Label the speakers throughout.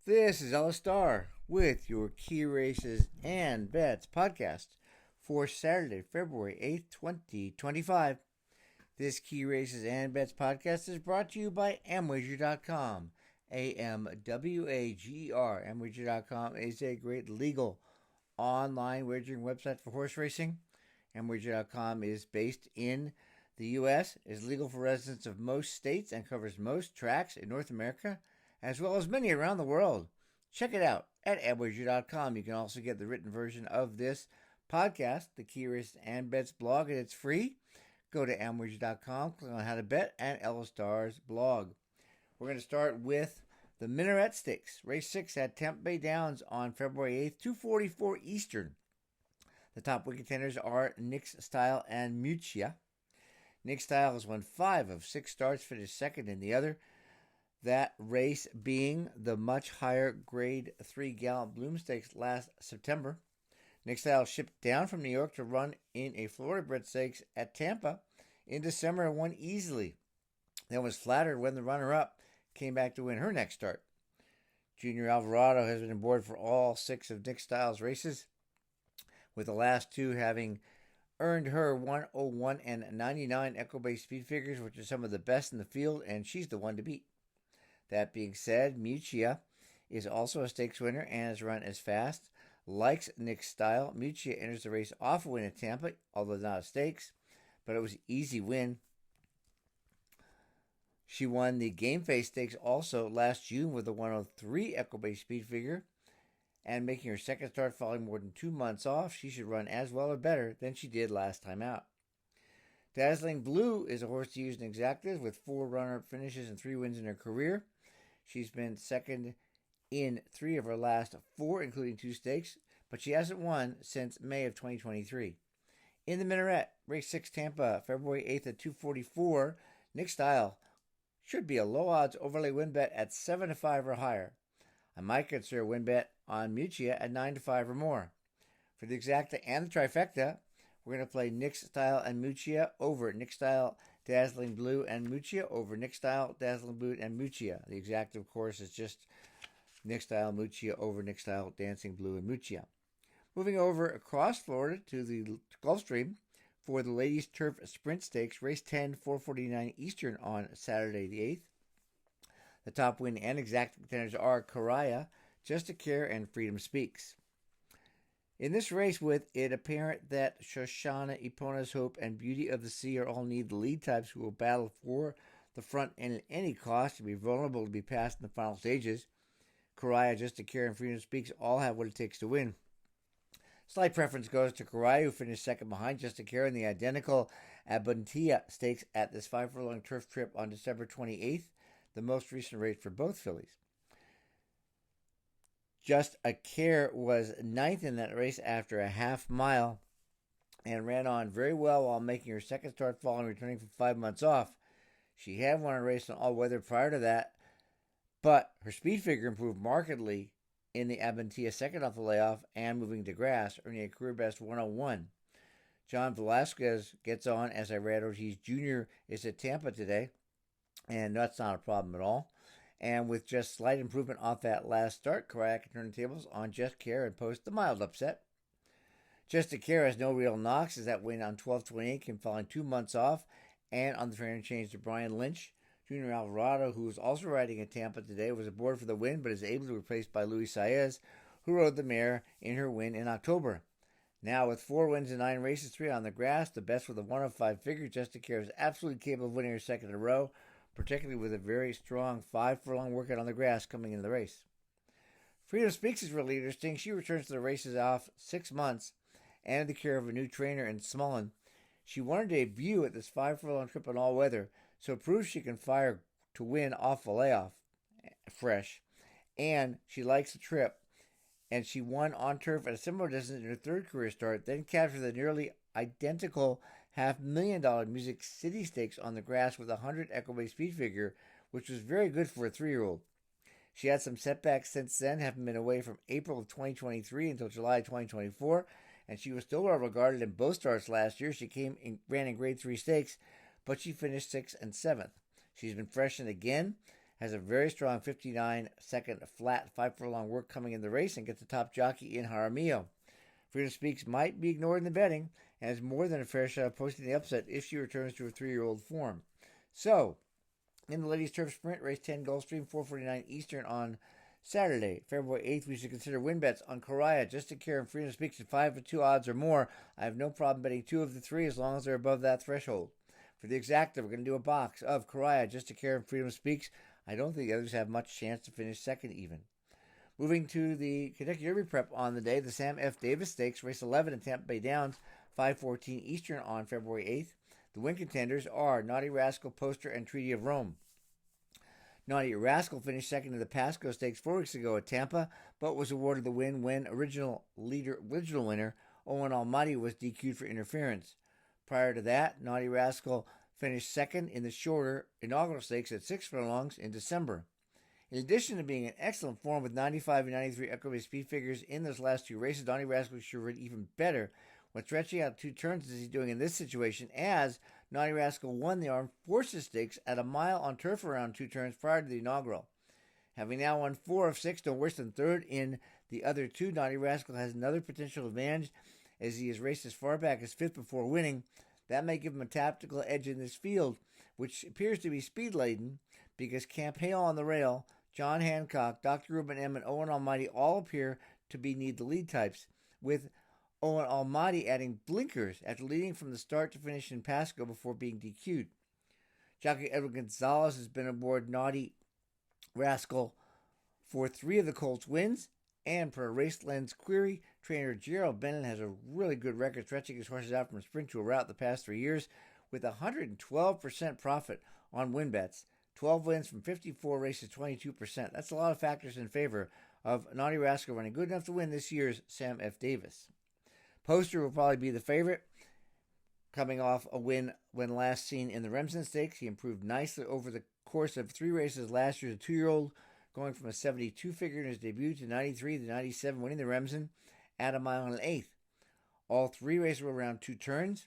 Speaker 1: This is Ella Star with your Key Races and Bets podcast for Saturday, February 8th, 2025. This Key Races and Bets podcast is brought to you by Amwager.com. AMWAGER. Amwager.com is a great legal online wagering website for horse racing. Amwager.com is based in the U.S., is legal for residents of most states, and covers most tracks in North America, as well as many around the world. Check it out at Amwager.com. You can also get the written version of this podcast, the Key Races and Bets blog, and it's free. Go to Amwager.com, click on How to Bet, and Ella Star's blog. We're going to start with the Minaret Stakes, race 6 at Tampa Bay Downs on February 8th, 2:44 Eastern. The top wicket contenders are Nick's Style and Muccia. Nick Style has won 5 of 6 starts, finished second in the other. That race being the much higher Grade 3 Gallant Bloom Stakes last September. Nick Style shipped down from New York to run in a Florida bred stakes at Tampa in December and won easily. Then was flattered when the runner-up came back to win her next start. Junior Alvarado has been aboard for all 6 of Nick Style's races, with the last 2 having earned her 101 and 99 Echo-based speed figures, which are some of the best in the field, and she's the one to beat. That being said, Muccia is also a stakes winner and has run as fast. Likes Nick's Style. Muccia enters the race off a win at Tampa, although not a stakes, but it was an easy win. She won the Game Face Stakes also last June with a 103 Echo-based speed figure, and making her second start following more than 2 months off. She should run as well or better than she did last time out. Dazzling Blue is a horse to use in exactas with 4 runner-up finishes and 3 wins in her career. She's been second in 3 of her last 4, including 2 stakes, but she hasn't won since May of 2023. In the Minaret, race 6 Tampa, February 8th at 2:44, Nick Style should be a low odds overlay win bet at 7-5 or higher. I might consider a win bet on Muccia at 9-5 or more. For the exacta and the trifecta, we're going to play Nick Style and Muccia over Nick Style, Dazzling Blue, and Muccia over Nick Style, Dazzling Blue, and Muccia. The exacta, of course, is just Nick Style, Muccia over Nick Style, Dancing Blue, and Muccia. Moving over across Florida to the Gulfstream for the Ladies Turf Sprint Stakes, race 10, 4:49 Eastern on Saturday the 8th. The top win and exact contenders are Coraya, Just a Care, and Freedom Speaks. In this race, with it apparent that Shoshana, Epona's Hope, and Beauty of the Sea are all need the lead types who will battle for the front end at any cost to be vulnerable to be passed in the final stages, Coraya, Just a Care, and Freedom Speaks all have what it takes to win. Slight preference goes to Coraya, who finished second behind Just a Care in the identical Abuntia Stakes at this 5-furlong turf trip on December 28th, the most recent race for both fillies. Just a Care was 9th in that race after a half mile and ran on very well while making her second start following returning from 5 months off. She had won a race on all weather prior to that, but her speed figure improved markedly in the Abuntia second off the layoff and moving to grass, earning a career best 101. John Velasquez gets on, as I read, Ortiz Jr. is at Tampa today, and that's not a problem at all. And with just slight improvement off that last start, Coraya can turn the tables on Just Care and post the mild upset. Just a Care has no real knocks, as that win on 12/28 came following 2 months off, and on the trainer change to Brian Lynch. Junior Alvarado, who is also riding at Tampa today, was aboard for the win, but is able to be replaced by Luis Saez, who rode the mare in her win in October. Now, with 4 wins and 9 races, 3 on the grass, the best with a 105 figure, Just a Care is absolutely capable of winning her second in a row, particularly with a very strong 5-furlong workout on the grass coming into the race. Freedom Speaks is really interesting. She returns to the races off 6 months and the care of a new trainer in Smullen. She won her debut at this 5-furlong trip in all weather, so it proves she can fire to win off the layoff fresh. And she likes the trip. And she won on turf at a similar distance in her 3rd career start, then captured the nearly identical $500,000 Music City Stakes on the grass with a 100 Echo-based speed figure, which was very good for a 3-year-old. She had some setbacks since then, having been away from April of 2023 until July 2024, and she was still well regarded in both starts last year. She ran in Grade 3 stakes, but she finished 6th and 7th. She's been freshened again, has a very strong 59-second flat 5 furlong work coming in the race and gets the top jockey in Jaramillo. Freedom Speaks might be ignored in the betting and has more than a fair shot of posting the upset if she returns to her 3-year-old form. So, in the Ladies Turf Sprint, race 10 Gulfstream, 4:49 Eastern on Saturday, February 8th, we should consider win bets on Correa, Just to Care, and Freedom Speaks at 5-2 odds or more. I have no problem betting 2 of the 3 as long as they're above that threshold. For the exacta, we're going to do a box of Correa, Just to Care, and Freedom Speaks. I don't think the others have much chance to finish second even. Moving to the Kentucky Derby prep on the day, the Sam F. Davis Stakes, race 11 at Tampa Bay Downs, 5:14 Eastern on February 8th. The win contenders are Naughty Rascal, Poster, and Treaty of Rome. Naughty Rascal finished second in the Pasco Stakes 4 weeks ago at Tampa, but was awarded the win when original winner Owen Almighty was DQ'd for interference. Prior to that, Naughty Rascal finished second in the shorter inaugural stakes at 6 furlongs in December. In addition to being in excellent form with 95 and 93 equity speed figures in those last 2 races, Naughty Rascal should ride even better when stretching out 2 turns as he's doing in this situation, as Naughty Rascal won the Armed Forces Stakes at a mile on turf around 2 turns prior to the inaugural. Having now won 4 of 6, no worse than third in the other 2, Naughty Rascal has another potential advantage as he has raced as far back as 5th before winning. That may give him a tactical edge in this field, which appears to be speed-laden, because Camp Hale on the rail, John Hancock, Dr. Ruben M., and Owen Almighty all appear to be need-the-lead types, with Owen Almighty adding blinkers after leading from the start to finish in Pasco before being DQ'd. Jockey Edwin Gonzalez has been aboard Naughty Rascal for 3 of the Colts wins, and per a Race Lens query, trainer Gerald Bennett has a really good record stretching his horses out from a sprint to a route the past 3 years with 112% profit on win bets. 12 wins from 54 races, 22%. That's a lot of factors in favor of Naughty Rascal running good enough to win this year's Sam F. Davis. Poster will probably be the favorite, coming off a win when last seen in the Remsen Stakes. He improved nicely over the course of 3 races last year as a 2-year-old, going from a 72 figure in his debut to 93 to 97, winning the Remsen at a mile and an eighth. All 3 races were around 2 turns,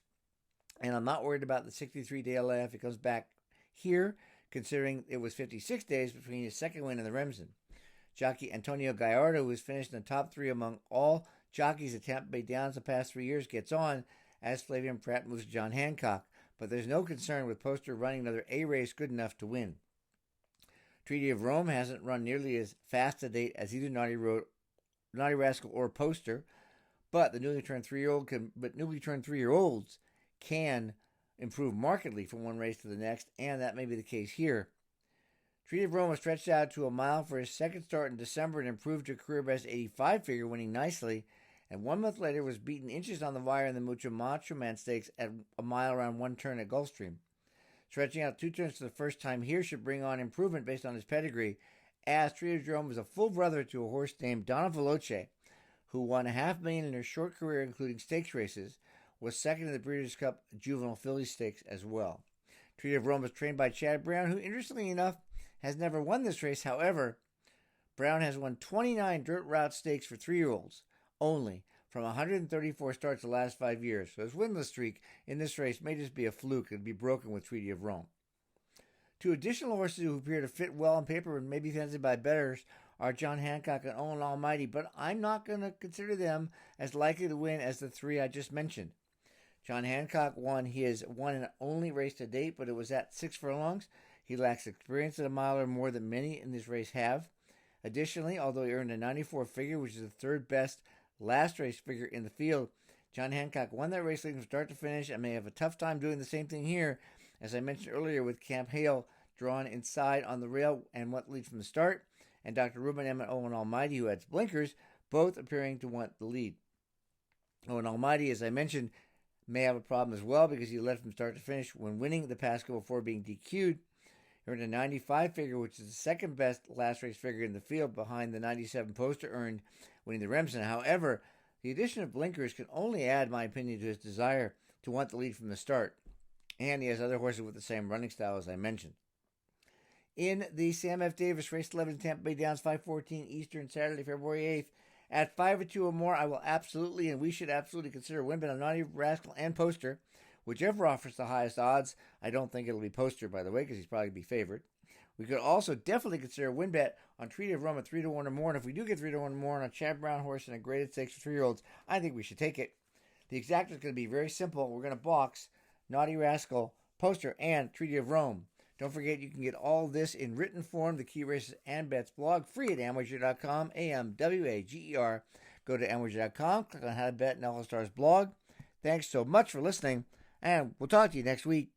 Speaker 1: and I'm not worried about the 63-day layoff if he comes back here, considering it was 56 days between his second win and the Remsen. Jockey Antonio Gallardo, who has finished in the top 3 among all jockeys at Tampa Bay Downs the past 3 years, gets on as Flavian Pratt moves to John Hancock, but there's no concern with Poster running another A race good enough to win. Treaty of Rome hasn't run nearly as fast to date as either Naughty Rascal or Poster, but the newly turned 3-year-olds can improve markedly from one race to the next, and that may be the case here. Treaty of Rome was stretched out to a mile for his second start in December and improved to a career best 85 figure, winning nicely, and 1 month later was beaten inches on the wire in the Mucho Macho Man Stakes at a mile around 1 turn at Gulfstream. Stretching out 2 turns for the first time here should bring on improvement based on his pedigree, as Treaty of Rome was a full brother to a horse named Donna Veloce, who won $500,000 in her short career including stakes races, was second in the Breeders' Cup Juvenile Filly Stakes as well. Treaty of Rome was trained by Chad Brown, who, interestingly enough, has never won this race. However, Brown has won 29 dirt route stakes for 3-year-olds only, from 134 starts the last 5 years. So his winless streak in this race may just be a fluke and be broken with Treaty of Rome. 2 additional horses who appear to fit well on paper and may be fancied by bettors are John Hancock and Owen Almighty, but I'm not going to consider them as likely to win as the 3 I just mentioned. John Hancock won his one and only race to date, but it was at 6 furlongs. He lacks experience at a mile or more than many in this race have. Additionally, although he earned a 94 figure, which is the 3rd best last race figure in the field, John Hancock won that race from start to finish and may have a tough time doing the same thing here, as I mentioned earlier, with Camp Hale drawn inside on the rail and what lead from the start, and Dr. Ruben M. and Owen Almighty, who adds blinkers, both appearing to want the lead. Owen Almighty, as I mentioned, may have a problem as well because he led from start to finish when winning the Pasco before being DQ'd. He earned a 95 figure, which is the 2nd best last race figure in the field behind the 97 Poster earned winning the Remsen. However, the addition of blinkers can only add, in my opinion, to his desire to want the lead from the start. And he has other horses with the same running style as I mentioned. In the Sam F. Davis Race 11 Tampa Bay Downs, 5:14 Eastern, Saturday, February 8th, at 5-2 or more, I will absolutely, and we should absolutely consider win bet on Naughty Rascal and Poster, whichever offers the highest odds. I don't think it'll be Poster, by the way, because he's probably going to be favored. We could also definitely consider a win bet on Treaty of Rome at 3-1 or more. And if we do get 3-1 or more on a Chad Brown horse and a graded stakes for 3-year-olds, I think we should take it. The exacta is going to be very simple. We're going to box Naughty Rascal, Poster, and Treaty of Rome. Don't forget, you can get all this in written form, the Key Races and Bets blog, free at amwager.com, AMWAGER. Go to amwager.com, click on How to Bet and All Stars blog. Thanks so much for listening, and we'll talk to you next week.